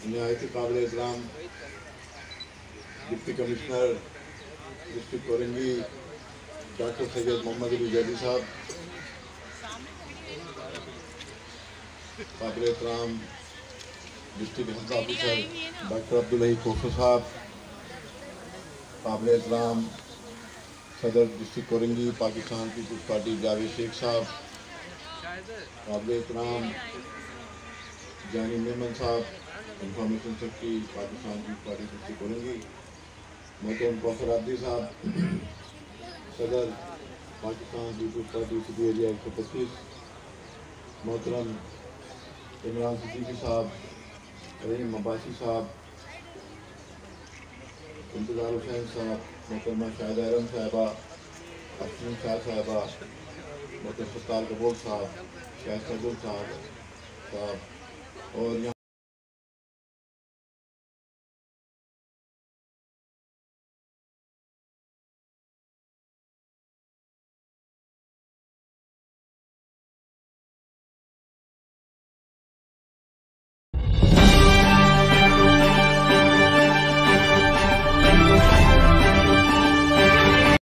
नहायत काबिल एहतराम deputy commissioner district Korangi doctor Syed Mohammad Ali Zaidi sahab, काबिल एहतराम district health officer doctor Abdul Khokhar sahab, काबिल एहतराम सदर district Korangi Pakistan Peoples Party Javed Shaikh sahab, काबिल एहतराम जानब Memon sahab information secretary Pakistan Peoples Party district Korangi, मोहतरम कौसर आब्दी साहब सदर Pakistan Peoples Party city area 125, मोहतरम इमरान साहब, रहीम अब्बासी साहब, इंतजार हुसैन साहब, मोहतरमा शाहिद आरम साहबा, अपनी शाह साहबा, मोहतरम सत्तार कबूल साहब, शाह सजल साहब और